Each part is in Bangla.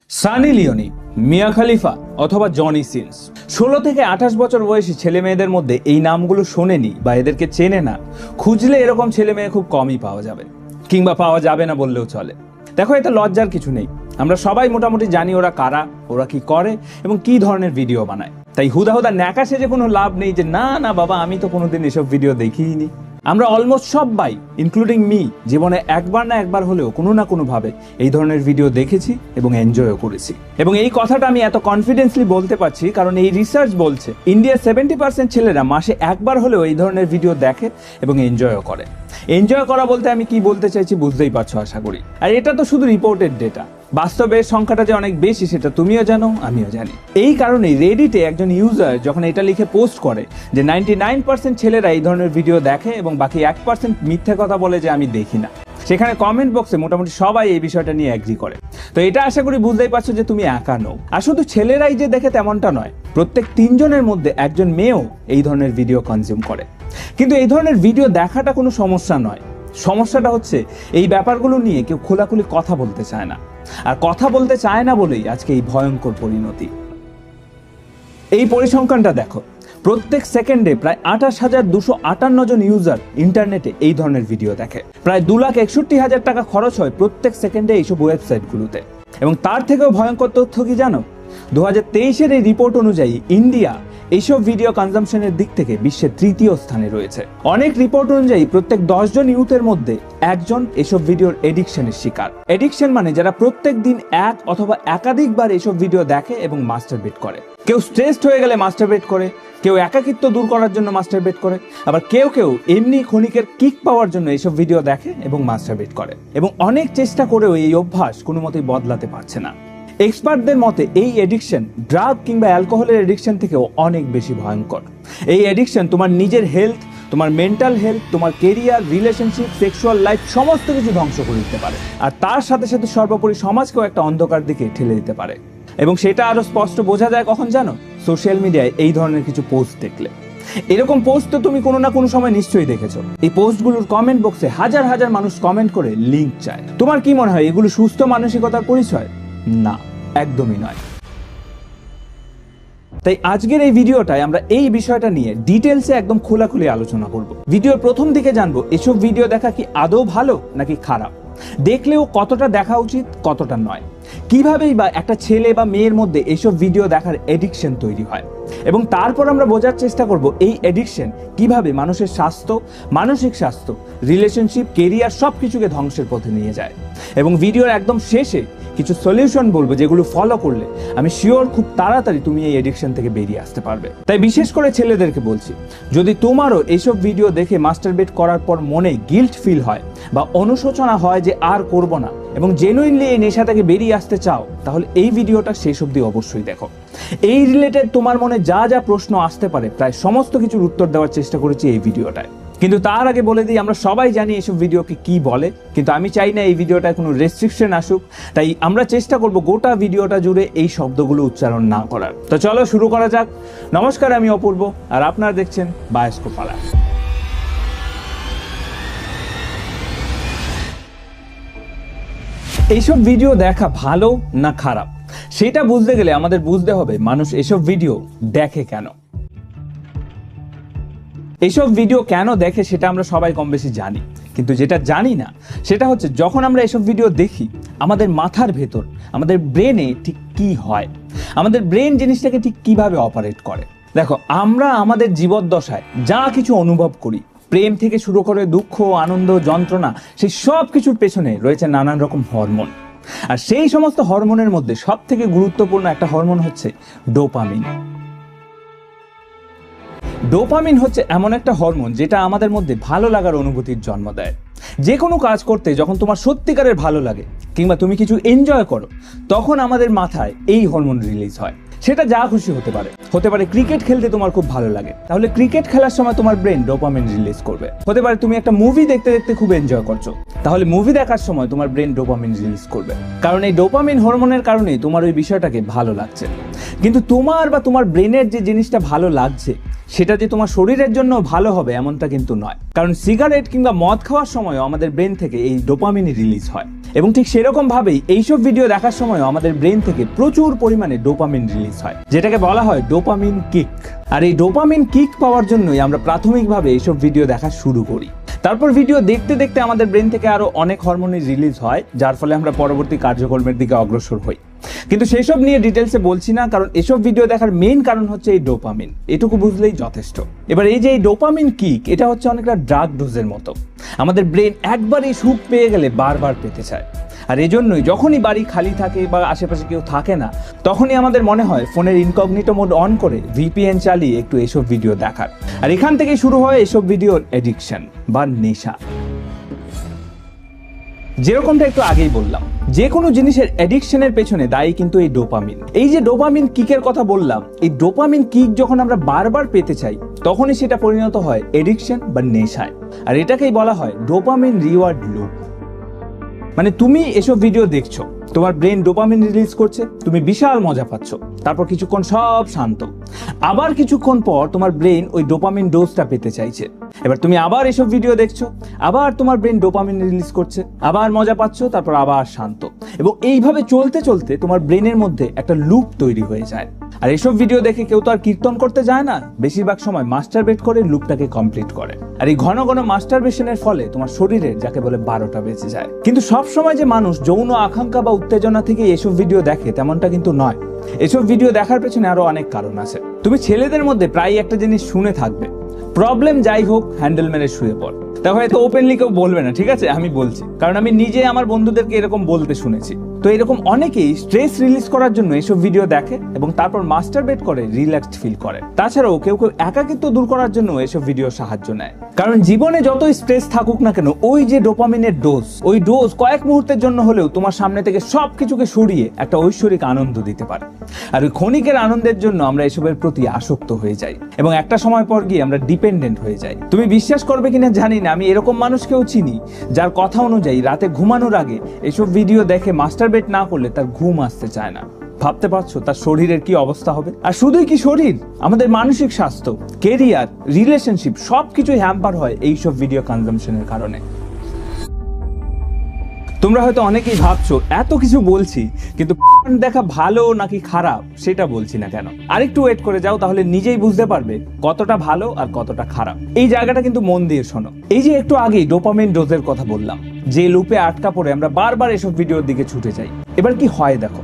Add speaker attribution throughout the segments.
Speaker 1: সানি লিওনি, মিয়া খালিফা অথবা জনি সিন্স 16 থেকে 28 বছর বয়সী ছেলে মেয়েদের মধ্যে এই নামগুলো শোনেনি বা এদেরকে চেনে না, খুঁজলে এরকম ছেলে মেয়ে খুব কমই পাওয়া যাবে, কিংবা পাওয়া যাবে না বললেও চলে। দেখো, এতে লজ্জার কিছু নেই। আমরা সবাই মোটামুটি জানি ওরা কারা, ওরা কি করে এবং কি ধরনের ভিডিও বানায়। তাই হুদা হুদা ন্যাকা সেজে কোনো লাভ নেই যে না না বাবা আমি তো কোনোদিন এসব ভিডিও দেখিনি। আমরা অলমোস্ট সবাই ইনক্লুডিং মি জীবনে একবার না একবার হলেও কোনো না কোনোভাবে এই ধরনের ভিডিও দেখেছি এবং এনজয়ও করেছি। এবং এই কথাটা আমি এত কনফিডেন্সলি বলতে পারছি কারণ এই রিসার্চ বলছে ইন্ডিয়ার 70% ছেলেরা মাসে একবার হলেও এই ধরনের ভিডিও দেখে এবং এনজয়ও করে। এনজয় করা বলতে আমি কি বলতে চাইছি বুঝতেই পারছো আশা করি। আর এটা তো শুধু রিপোর্টেড ডেটা, বাস্তবের সংখ্যাটা যে অনেক বেশি সেটা তুমিও জানো আমিও জানি। এই কারণেই রেডিটে একজন ইউজার যখন এটা লিখে পোস্ট করে যে 99% ছেলেরা এই ধরনের ভিডিও দেখে এবং বাকি 1% মিথ্যে কথা বলে যে আমি দেখি না, সেখানে কমেন্ট বক্সে মোটামুটি সবাই এই বিষয়টা নিয়ে এগ্রি করে। তো এটা আশা করি বুঝতেই পারছো যে তুমি একা নও। আর শুধু ছেলেরাই যে দেখে তেমনটা নয়, প্রত্যেক 3 জনের মধ্যে একজন মেয়েও এই ধরনের ভিডিও কনজিউম করে। কিন্তু এই ধরনের ভিডিও দেখাটা কোনো সমস্যা নয়, সমস্যাটা হচ্ছে এই ব্যাপারগুলো নিয়ে কেউ খোলাখুলি কথা বলতে চায় না। আর কথা বলতে চায় না বলেই আজকে এই ভয়ঙ্কর পরিণতি। এই পরিসংখ্যানটা দেখো, প্রত্যেক সেকেন্ডে প্রায় 28,258 জন ইউজার ইন্টারনেটে এই ধরনের ভিডিও দেখে। প্রায় 2,61,000 টাকা খরচ হয় প্রত্যেক সেকেন্ডে এইসব ওয়েবসাইটগুলোতে। এবং তার থেকেও ভয়ঙ্কর তথ্য কি জানো? 2023-এর এই রিপোর্ট অনুযায়ী ইন্ডিয়া এইসব ভিডিও কনজাম্পশনের দিক থেকে বিশ্বের 3য় স্থানে রয়েছে। অনেক রিপোর্ট অনুযায়ী প্রত্যেক 10 জন ইউথের মধ্যে একজন এসব ভিডিওর এডিকশনের শিকার। এডিকশন মানে যারা প্রত্যেক দিন এক অথবা একাধিকবার এসব ভিডিও দেখে এবং মাস্টারবেট করে। কেউ স্ট্রেসড হয়ে গেলে মাস্টারবেট করে, কেউ একাকিত্ব দূর করার জন্য মাস্টারবেট করে, আবার কেউ কেউ এমনি ক্ষণিকের কিক পাওয়ার জন্য এইসব ভিডিও দেখে এবং মাস্টারবেট করে। এবং অনেক চেষ্টা করেও এই অভ্যাস কোনো মতেই বদলাতে পারছে না। এক্সপার্টদের মতে এই এডিকশন ড্রাগ কিংবা অ্যালকোহলের এডিকশন থেকেও অনেক বেশি ভয়ঙ্কর। এই এডিকশন তোমার নিজের হেলথ, তোমার মেন্টাল হেলথ, তোমার কেরিয়ার, রিলেশনশিপ, সেক্সুয়াল লাইফ সমস্ত কিছু ধ্বংস করে দিতে পারে। আর তার সাথে সাথে সর্বোপরি সমাজকেও একটা অন্ধকার দিকে ঠেলে দিতে পারে। এবং সেটা আরো স্পষ্ট বোঝা যায় কখন জানো? সোশ্যাল মিডিয়ায় এই ধরনের কিছু পোস্ট দেখলে। এরকম পোস্ট তো তুমি কোনো না কোনো সময় নিশ্চয়ই দেখেছো। এই পোস্টগুলোর কমেন্ট বক্সে হাজার হাজার মানুষ কমেন্ট করে লিংক চায়। তোমার কি মনে হয় এগুলো সুস্থ মানসিকতার পরিচয়? না, একদমই নয়। তাই আজকের এই ভিডিওটায় আমরা এই বিষয়টা নিয়ে ডিটেলসে একদম খোলাখুলি আলোচনা করব। ভিডিওর প্রথম দিকে জানবো এসব ভিডিও দেখা কি আদৌ ভালো নাকি খারাপ, দেখলেও কতটা দেখা উচিত কতটা নয়, কিভাবেই বা একটা ছেলে বা মেয়ের মধ্যে এসব ভিডিও দেখার এডিকশন তৈরি হয়, এবং তারপর আমরা বোঝার চেষ্টা করব এই এডিকশন কিভাবে মানুষের স্বাস্থ্য, মানসিক স্বাস্থ্য, রিলেশনশিপ, কেরিয়ার সবকিছুকে ধ্বংসের পথে নিয়ে যায়। এবং ভিডিওর একদম শেষে কিছু সলিউশন বলবো যেগুলো ফলো করলে আমি শিওর খুব তাড়াতাড়ি তুমি এই এডিকশন থেকে বেরিয়ে আসতে পারবে। তাই বিশেষ করে ছেলেদেরকে বলছি, যদি তোমারও এইসব ভিডিও দেখে মাস্টারবেট করার পর মনে গিল্ট ফিল হয় বা অনুশোচনা হয় যে আর করব না এবং জেনুইনলি এই নেশা থেকে বেরিয়ে আসতে চাও, তাহলে এই ভিডিওটা শেষ অবধি অবশ্যই দেখো। এই রিলেটেড তোমার মনে যা যা প্রশ্ন আসতে পারে প্রায় সমস্ত কিছুর উত্তর দেওয়ার চেষ্টা করেছি এই ভিডিওটায়। কিন্তু তার আগে বলে দিই, আমরা সবাই জানি এসব ভিডিওকে কি বলে, কিন্তু আমি চাই না এই ভিডিওটায় কোনো রেস্ট্রিকশন আসুক। তাই আমরা চেষ্টা করব গোটা ভিডিওটা জুড়ে এই শব্দগুলো উচ্চারণ না করার। তো চলো শুরু করা যাক। নমস্কার, আমি অপূর্ব আর আপনারা দেখছেন বায়োস্কোপ পালা। এইসব ভিডিও দেখা ভালো না খারাপ সেটা বুঝতে গেলে আমাদের বুঝতে হবে মানুষ এসব ভিডিও দেখে কেন। এইসব ভিডিও কেন দেখে সেটা আমরা সবাই কম বেশি জানি, কিন্তু যেটা জানি না সেটা হচ্ছে যখন আমরা এসব ভিডিও দেখি আমাদের মাথার ভেতর, আমাদের ব্রেনে ঠিক কি হয়, আমাদের ব্রেন জিনিসটাকে ঠিক কিভাবে অপারেট করে। দেখো, আমরা আমাদের জীবদ্দশায় যা কিছু অনুভব করি, প্রেম থেকে শুরু করে দুঃখ, আনন্দ, যন্ত্রণা, সেই সব কিছুর পেছনে রয়েছে নানান রকম হরমোন। আর সেই সমস্ত হরমোনের মধ্যে সব থেকে গুরুত্বপূর্ণ একটা হরমোন হচ্ছে ডোপামিন। ডোপামিন হচ্ছে এমন একটা হরমোন যেটা আমাদের মধ্যে ভালো লাগার অনুভূতির জন্ম দেয়। যে কোনো কাজ করতে যখন তোমার সত্যিকারের ভালো লাগে কিংবা তুমি কিছু এনজয় করো, তখন আমাদের মাথায় এই হরমোন রিলিজ হয়। সেটা যা খুশি হতে পারে। হতে পারে ক্রিকেট খেলতে তোমার খুব ভালো লাগে, তাহলে ক্রিকেট খেলার সময় তোমার ব্রেন ডোপামিন রিলিজ করবে। হতে পারে তুমি একটা মুভি দেখতে দেখতে খুব এনজয় করছো, তাহলে মুভি দেখার সময় তোমার ব্রেন ডোপামিন রিলিজ করবে। কারণ এই ডোপামিন হরমোনের কারণেই তোমার ওই বিষয়টাকে ভালো লাগছে। কিন্তু তোমার বা তোমার ব্রেনের যে জিনিসটা ভালো লাগছে সেটা যে তোমার শরীরের জন্য ভালো হবে এমনটা কিন্তু নয়, কারণ সিগারেট কিংবা মদ খাওয়ার সময়ও আমাদের ব্রেন থেকে এই ডোপামিন রিলিজ হয়, এবং ঠিক সেরকম ভাবেই এইসব ভিডিও দেখার সময়ও আমাদের ব্রেন থেকে প্রচুর পরিমাণে ডোপামিন রিলিজ হয়, যেটাকে বলা হয় ডোপামিন কিক। আর এই ডোপামিন কিক পাওয়ার জন্যই আমরা প্রাথমিকভাবে এইসব ভিডিও দেখা শুরু করি। তারপর ভিডিও দেখতে দেখতে আমাদের ব্রেন থেকে আরো অনেক হরমোনই রিলিজ হয়, যার ফলে আমরা পরবর্তী কার্যক্রমের দিকে অগ্রসর হই। কিন্তু সেসব নিয়ে ডিটেলসে বলছি না, কারণ এসব ভিডিও দেখার মেইন কারণ হচ্ছে এই ডোপামিন। এটুকু বুঝলেই যথেষ্ট। এবার এই যে এই ডোপামিন কিক, এটা হচ্ছে অনেকটা ড্রাগ ডোজের মতো। আমাদের ব্রেন একবার এই সুখ পেয়ে গেলে বারবার পেতে চায়। আর এজন্যই যখনই বাড়ি খালি থাকে বা আশেপাশে কেউ থাকে না, তখনই আমাদের মনে হয় ফোনের ইনকগনিটো মোড অন করে VPN চালিয়ে একটু এসব ভিডিও দেখার। আর এখান থেকে শুরু হয় এসব ভিডিওর এডিকশন বা নেশা। যেরকমটা একটু আগেই বললাম, যে কোনো জিনিসের এডিকশনের পেছনে দায়ী কিন্তু এই ডোপামিন। এই যে ডোপামিন কিকের কথা বললাম, এই ডোপামিন কিক যখন আমরা বারবার পেতে চাই, তখনই সেটা পরিণত হয় এডিকশন বা নেশায়। আর এটাকেই বলা হয় ডোপামিন রিওয়ার্ড লুপ। মানে তুমি এসব ভিডিও দেখছো, তোমার ব্রেন ডোপামিন রিলিজ করছে, তুমি বিশাল মজা পাচ্ছ, তারপর কিছুক্ষণ সব শান্ত। আবার কিছুক্ষণ পর তোমার ব্রেন ওই ডোপামিন ডোজটা পেতে চাইছে। এবার তুমি আবার এসব ভিডিও দেখছো, আবার তোমার ব্রেন ডোপামিন রিলিজ করছে, আবার মজা পাচ্ছ, তারপর আবার শান্ত। এবং এইভাবে চলতে চলতে তোমার ব্রেনের মধ্যে একটা লুপ তৈরি হয়ে যায়। আর এসব ভিডিও দেখে কেউ তো আর কীর্তন করতে যায় না, বেশিরভাগ সময় মাস্টারবেট করে লুপটাকে কমপ্লিট করে। আর এই ঘন ঘন মাস্টারবেশনের ফলে তোমার শরীরের যাকে বলে 12টা বেজে যায়। কিন্তু সব সময় যে মানুষ যৌন আকাঙ্ক্ষা বা উত্তেজনা থেকে এসব ভিডিও দেখে তেমনটা কিন্তু নয়। এসব ভিডিও দেখার পেছনে আরো অনেক কারণ আছে। তুমি ছেলেদের মধ্যে প্রায় একটা জিনিস শুনে থাকবে, প্রবলেম যাই হোক হ্যান্ডেল মেরে শুয়ে পড়। তা হয়তো ওপেনলি কেউ বলবে না, ঠিক আছে, আমি বলছি, কারণ আমি নিজে আমার বন্ধুদেরকে এরকম বলতে শুনেছি। তো এরকম অনেকেই স্ট্রেস রিলিজ করার জন্য এসব ভিডিও দেখে এবং তারপর মাস্টারবেট করে রিল্যাক্সড ফিল করে। তাছাড়াও কেউ কেউ একাকিত্ব দূর করার জন্য এসব ভিডিও সাহায্য নেয়, কারণ জীবনে যতই স্ট্রেস থাকুক না কেন, ওই যে ডোপামিনের ডোজ, ওই ডোজ কয়েক মুহূর্তের জন্য হলেও তোমার সামনে থেকে সবকিছুকে সরিয়ে একটা ঐশ্বরিক আনন্দ দিতে পারে। আর ওই ক্ষণিকের আনন্দের জন্য আমরা এসবের প্রতি আসক্ত হয়ে যাই এবং একটা সময় পর গিয়ে আমরা ডিপেন্ডেন্ট হয়ে যাই। তুমি বিশ্বাস করবে কিনা জানি না, আমি এরকম মানুষকেও চিনি যার কথা অনুযায়ী রাতে ঘুমানোর আগে এসব ভিডিও দেখে মাস্টারবেট না করলে তার ঘুম আসতে চায় না। ভাবতে পারছো তার শরীরের কি অবস্থা হবে? আর শুধুই কি শরীর, আমাদের মানসিক স্বাস্থ্য, কেরিয়ার, রিলেশনশিপ সবকিছুই হ্যাম্পার হয় এইসব ভিডিও কনজাম্পশনের কারণে। তোমরা হয়তো অনেকেই ভাবছো এত কিছু বলছি, কিন্তু দেখা ভালো নাকি খারাপ সেটা বলছি না কেন। আরেকটু ওয়েট করে যাও, তাহলে নিজেই বুঝতে পারবে কতটা ভালো আর কতটা খারাপ। এই জায়গাটা কিন্তু মন দিয়ে শোনো। এই যে একটু আগেই ডোপামিন ডোজের কথা বললাম, যে লুপে আটকা পড়ে আমরা বারবার এসব ভিডিওর দিকে ছুটে যাই। এবার কি হয় দেখো,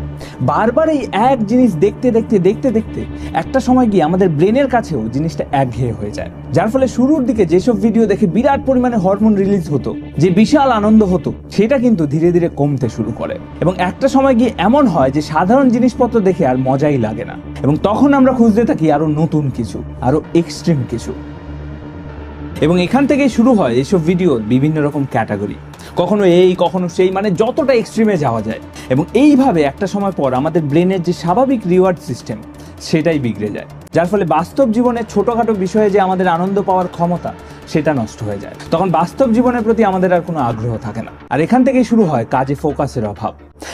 Speaker 1: বারবার এই এক জিনিস দেখতে দেখতে দেখতে দেখতে একটা সময় গিয়ে আমাদের ব্রেনের কাছেও জিনিসটা একঘেয়ে হয়ে যায়, যার ফলে শুরুর দিকে যেসব ভিডিও দেখে বিরাট পরিমাণে হরমোন রিলিজ হতো, যে বিশাল আনন্দ হতো, সেটা কিন্তু ধীরে ধীরে কমতে শুরু করে। এবং একটা সময় গিয়ে এমন হয় যে সাধারণ জিনিসপত্র দেখে আর মজাই লাগে না, এবং তখন আমরা খুঁজতে থাকি আরো নতুন কিছু, আরো এক্সট্রিম কিছু। এবং এখান থেকেই শুরু হয় এইসব ভিডিওর বিভিন্ন রকম ক্যাটাগরি, কখনো এই কখনো সেই, মানে যতটা এক্সট্রিমে যাওয়া যায়। এবং এইভাবে একটা সময় পর আমাদের ব্রেনের যে স্বাভাবিক রিওয়ার্ড সিস্টেম সেটাই বিগড়ে যায়, যার ফলে বাস্তব জীবনের ছোটখাটো বিষয়ে যে আমাদের আনন্দ পাওয়ার ক্ষমতা সেটা নষ্ট হয়ে যায়। তখন বাস্তব জীবনের প্রতি আমাদের আর কোনো আগ্রহ থাকে না। আর এখান থেকেই শুরু হয় কাজে ফোকাসের অভাব।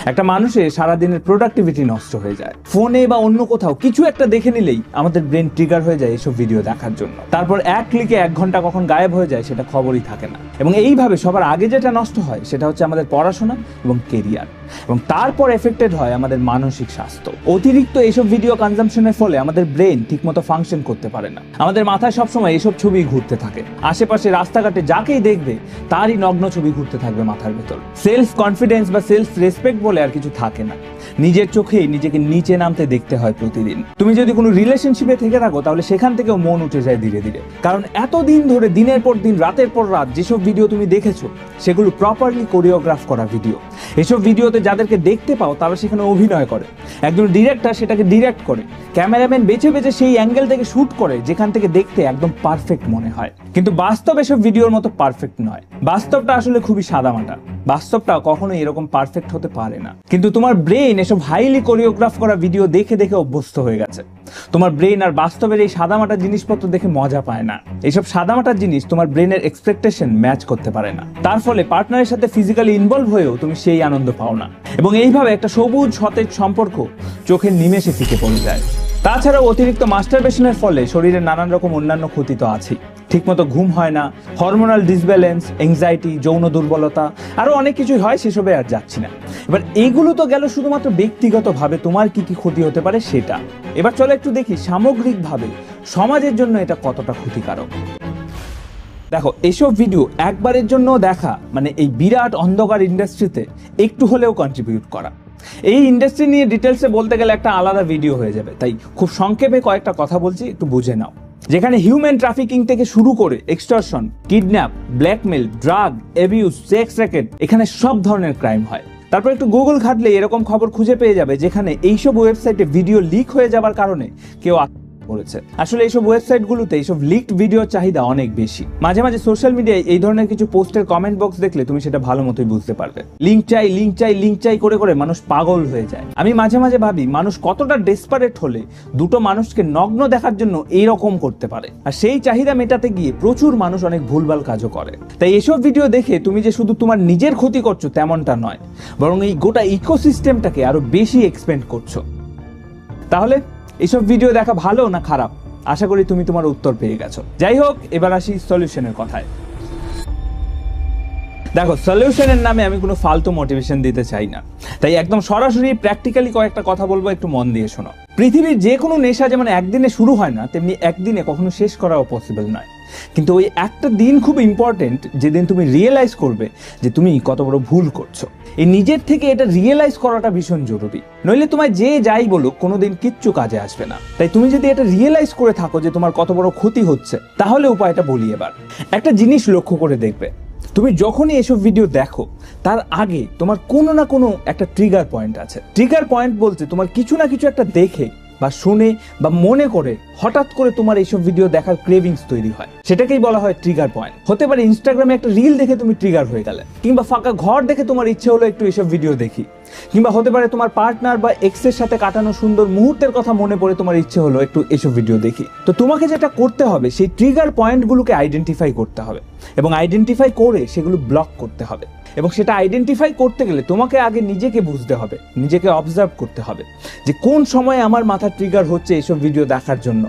Speaker 1: একটা মানুষের সারাদিনের প্রোডাক্টিভিটি নষ্ট হয়ে যায়। ফোনে বা অন্য কোথাও কিছু একটা দেখে নিলেই আমাদের ব্রেন ট্রিগার হয়ে যায় এসব ভিডিও দেখার জন্য। তারপর এক ক্লিকে 1 ঘন্টা কখন গায়েব হয়ে যায় সেটা খবরই থাকে না। এবং এইভাবে সবার আগে যেটা নষ্ট হয় সেটা হচ্ছে আমাদের পড়াশোনা এবং কেরিয়ার, এবং তারপর এফেক্টেড হয় আমাদের মানসিক স্বাস্থ্য। অতিরিক্ত এইসব ভিডিও কনজাম্পশনের ফলে আমাদের ব্রেন ঠিকমতো ফাংশন করতে পারে না। আমাদের মাথায় সবসময় এইসব ছবি ঘুরতে থাকে, আশেপাশে রাস্তাঘাটে যাকেই দেখবে তারই নগ্ন ছবি ঘুরতে থাকবে মাথার ভেতর। সেলফ কনফিডেন্স বা সেলফ রেসপেক্ট বলে আর কিছু থাকে না। নিজের চোখেই নিজেকে নিচে নামতে দেখতে হয় প্রতিদিন। তুমি যদি কোনো রিলেশনশিপে থেকে থাকো, তাহলে সেখান থেকেও মন উঠে যায় ধীরে ধীরে, কারণ এতদিন ধরে দিনের পর দিন রাতের পর রাত যেসব ভিডিও তুমি দেখেছো সেগুলো প্রপারলি কোরিওগ্রাফ করা ভিডিও। এসব ভিডিওতে যাদেরকে দেখতে পাও তারা সেখানে অভিনয় করে, একজন ডিরেক্টর সেটাকে ডিরেক্ট করে, ক্যামেরাম্যান বেছে বেছে সেই অ্যাঙ্গেল থেকে শুট করে যেখান থেকে দেখতে একদম পারফেক্ট মনে হয়। কিন্তু বাস্তব এসব ভিডিওর মতো পারফেক্ট নয়। বাস্তবটা আসলে খুবই সাদামাটা। বাস্তবটা কখনোই এরকম পারফেক্ট হতে পারে না। কিন্তু তোমার ব্রেন এসব হাইলি কোরিওগ্রাফ করা ভিডিও দেখে দেখে অভ্যস্ত হয়ে গেছে। তোমার ব্রেন আর বাস্তবের এই সাদামাটা জিনিসপত্র দেখে মজা পায় না। এইসব সাদামাটা জিনিস তোমার ব্রেনের এক্সপেকটেশন ম্যাচ করতে পারে না। তার ফলে পার্টনারের সাথে ফিজিক্যালি ইনভলভ হয়েও তুমি সেই আনন্দ পাও না। এবং এইভাবে একটা সবুজ সতেজ সম্পর্ক চোখের নিমেষে ফিকে পড়ে যায়। তাছাড়াও অতিরিক্ত মাস্টারবেশনের ফলে শরীরে নানান রকম অন্যান্য ক্ষতি তো আছেই। ঠিকমতো ঘুম হয় না, হরমোনাল ডিসব্যালেন্স, এংজাইটি, যৌন দুর্বলতা, আরো অনেক কিছুই হয়, সেসবে আর যাচ্ছি না। এবার এইগুলো তো গেল শুধুমাত্র ব্যক্তিগতভাবে তোমার কি কি ক্ষতি হতে পারে সেটা। এবার চলো একটু দেখি সামগ্রিকভাবে সমাজের জন্য এটা কতটা ক্ষতিকারক। দেখো, এইসব ভিডিও একবারের জন্য দেখা মানে এই বিরাট অন্ধকার ইন্ডাস্ট্রিতে একটু হলেও কন্ট্রিবিউট করা। এই ইন্ডাস্ট্রি নিয়ে ডিটেলসে বলতে গেলে একটা আলাদা ভিডিও হয়ে যাবে, তাই খুব সংক্ষেপে কয়েকটা কথা বলছি, একটু বুঝে নাও। যেখানে হিউম্যান ট্রাফিকিং থেকে শুরু করে extortion, kidnap, blackmail, drug abuse, sex racket, এখানে সব ধরনের ক্রাইম হয়। তারপর একটু গুগল ঘাটলে এরকম খবর খুঁজে পেয়ে যাবে যেখানে এইসব ওয়েবসাইটে ভিডিও লিক হয়ে যাবার কারণে কেউ করেছে। আসলে এইসব ওয়েবসাইটগুলোতে এইসব লিকড ভিডিওর চাহিদা অনেক বেশি। মাঝে মাঝে সোশ্যাল মিডিয়ায় এই ধরনের কিছু পোস্টের কমেন্ট বক্স দেখলে তুমি সেটা ভালো মতোই বুঝতে পারবে। লিঙ্ক চাই, লিঙ্ক চাই, লিঙ্ক চাই করে করে মানুষ পাগল হয়ে যায়। আমি মাঝে মাঝে ভাবি মানুষ কতটা ডেসপারেট হলে দুটো মানুষকে নগ্ন দেখার জন্য এইরকম করতে পারে। আর সেই চাহিদা মেটাতে গিয়ে প্রচুর মানুষ অনেক ভুলভাল কাজও করে। তাই এসব ভিডিও দেখে তুমি যে শুধু তোমার নিজের ক্ষতি করছো তেমনটা নয়, বরং এই গোটা ইকোসিস্টেমটাকে আরো বেশি এক্সপেন্ড করছো। তাহলে এইসব ভিডিও দেখা ভালো না খারাপ? আশা করি তুমি তোমার উত্তর পেয়ে গেছো। যাই হোক, এবার আসি সলিউশনের কথায়। দেখো, সলিউশনের নামে আমি কোনো ফালতু মোটিভেশন দিতে চাই না, তাই একদম সরাসরি প্র্যাকটিক্যালি কয়েকটা কথা বলবো, একটু মন দিয়ে শোনো। পৃথিবীর যে কোনো নেশা যেমন একদিনে শুরু হয় না, তেমনি একদিনে কখনো শেষ করাও পসিবল নয়। কিন্তু ওই একটা দিন খুব ইম্পর্টেন্ট, যেদিন তুমি রিয়েলাইজ করবে যে তুমি কত বড় ভুল করছো। এই নিজের থেকে এটা রিয়েলাইজ করাটা ভীষণ জরুরি, নইলে তোমায় যে যাই বলুক কোনোদিন কিচ্ছু কাজে আসবে না। তাই তুমি যদি এটা রিয়েলাইজ করে থাকো যে তোমার কত বড় ক্ষতি হচ্ছে, তাহলে উপায়টা বলি। এবার একটা জিনিস লক্ষ্য করে দেখবে, তুমি যখনই এসব ভিডিও দেখো তার আগে তোমার কোনো না কোনো একটা ট্রিগার পয়েন্ট আছে। ট্রিগার পয়েন্ট বলতে তোমার কিছু না কিছু একটা দেখে বা শুনে বা মনে করে হঠাৎ করে তোমার এইসব ভিডিও দেখার ক্রেভিংস তৈরি হয়, সেটাকেই বলা হয় ট্রিগার পয়েন্ট। হতে পারে ইনস্টাগ্রামে একটা রিল দেখে তুমি ট্রিগার হয়ে গেলে, কিংবা ফাঁকা ঘর দেখে তোমার ইচ্ছে হলো একটু এইসব ভিডিও দেখি, কিংবা হতে পারে তোমার পার্টনার বা এক্সের সাথে কাটানো সুন্দর মুহূর্তের কথা মনে পড়ে তোমার ইচ্ছে হলো একটু এসব ভিডিও দেখি। তো তোমাকে যেটা করতে হবে, সেই ট্রিগার পয়েন্টগুলোকে আইডেন্টিফাই করতে হবে এবং আইডেন্টিফাই করে সেগুলো ব্লক করতে হবে। এবং সেটা আইডেন্টিফাই করতে গেলে তোমাকে আগে নিজেকে বুঝতে হবে, নিজেকে অবজার্ভ করতে হবে যে কোন সময় আমার মাথা ট্রিগার হচ্ছে এইসব ভিডিও দেখার জন্য,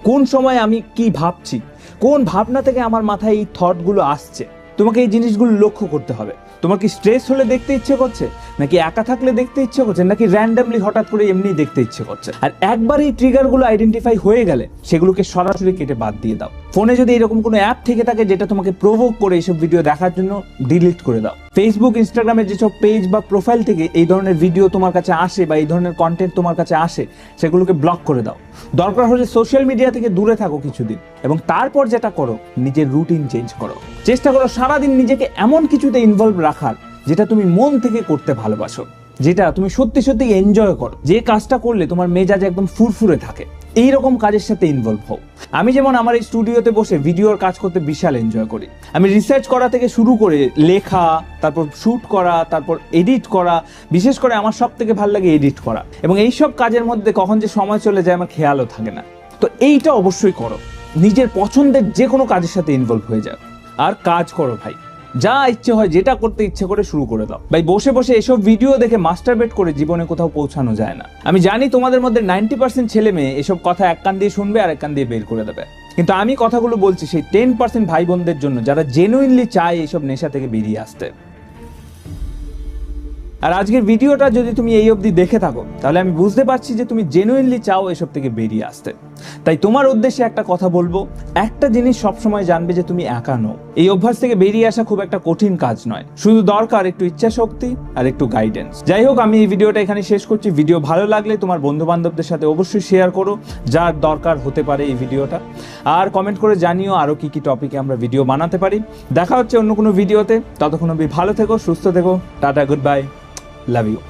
Speaker 1: কোন সময় আমি কি ভাবছি, কোন ভাবনা থেকে আমার মাথায় এই থটগুলো আসছে। তোমাকে এই জিনিসগুলো লক্ষ্য করতে হবে। তোমার কি স্ট্রেস হলে দেখতে ইচ্ছে করছে, নাকি একা থাকলে দেখতে ইচ্ছে করছে, নাকি র্যান্ডামলি হঠাৎ করে এমনি দেখতে ইচ্ছে করছে? আর একবার এই ট্রিগারগুলো আইডেন্টিফাই হয়ে গেলে সেগুলোকে সরাসরি কেটে বাদ দিয়ে দাও। ফোনে যদি এরকম কোনো অ্যাপ থেকে থাকে যেটা তোমাকে প্রভোক করে এইসব ভিডিও দেখার জন্য, ডিলিট করে দাও। ফেসবুক, ইনস্টাগ্রামের যেসব পেজ বা প্রোফাইল থেকে এই ধরনের ভিডিও তোমার কাছে আসে বা এই ধরনের কন্টেন্ট তোমার কাছে আসে, সেগুলোকে ব্লক করে দাও। দরকার হলে সোশ্যাল মিডিয়া থেকে দূরে থাকো কিছুদিন, এবং তারপর যেটা করো, নিজের রুটিন চেঞ্জ করো। চেষ্টা করো সারাদিন নিজেকে এমন কিছুতে ইনভলভ রাখার যেটা তুমি মন থেকে করতে ভালোবাসো, যেটা তুমি সত্যি সত্যি এনজয় করো, যে কাজটা করলে তোমার মেজাজ একদম ফুরফুরে থাকে। এইরকম কাজের সাথে ইনভলভ হও। আমি যেমন আমার এই স্টুডিওতে বসে ভিডিওর কাজ করতে বিশাল এনজয় করি। আমি রিসার্চ করা থেকে শুরু করে লেখা, তারপর শ্যুট করা, তারপর এডিট করা, বিশেষ করে আমার সব থেকে ভালো লাগে এডিট করা। এবং এইসব কাজের মধ্যে কখন যে সময় চলে যায় আমার খেয়ালও থাকে না। তো এইটা অবশ্যই করো, নিজের পছন্দের যে কোনো কাজের সাথে ইনভলভ হয়ে যাও আর কাজ করো ভাই। যা ইচ্ছে হয়, যেটা করতে ইচ্ছে করে শুরু করে দাও ভাই। বসে বসে এসব ভিডিও দেখে মাস্টারবেট করে জীবনে কোথাও পৌঁছানো যায় না। আমি জানি তোমাদের মধ্যে 90% ছেলে মেয়ে এসব কথা এক কান দিয়ে শুনবে আর এক কান দিয়ে বের করে দেবে, কিন্তু আমি কথাগুলো বলছি সেই 10% ভাই বোনদের জন্য যারা জেনুইনলি চায় এইসব নেশা থেকে বেরিয়ে আসতে। আর আজকের ভিডিওটা যদি তুমি এই অবধি দেখে থাকো, তাহলে আমি বুঝতে পারছি যে তুমি জেনুইনলি চাও এসব থেকে বেরিয়ে আসতে। তাই তোমার উদ্দেশ্যে একটা কথা বলবো, একটা জিনিস সবসময় জানবে যে তুমি একা নও। এই অভ্যাস থেকে বেরিয়ে আসা খুব একটা কঠিন কাজ নয়, শুধু দরকার একটু ইচ্ছা শক্তি আর একটু গাইডেন্স। যাই হোক, আমি এই ভিডিওটা এখানে শেষ করছি। ভিডিও ভালো লাগলে তোমার বন্ধু বান্ধবদের সাথে অবশ্যই শেয়ার করো, যার দরকার হতে পারে এই ভিডিওটা। আর কমেন্ট করে জানিও আরো কি কি টপিকে আমরা ভিডিও বানাতে পারি। দেখা হচ্ছে অন্য কোনো ভিডিওতে। ততক্ষণ অবধি ভালো থেকো, সুস্থ থেকো। Tata, good bye, love you.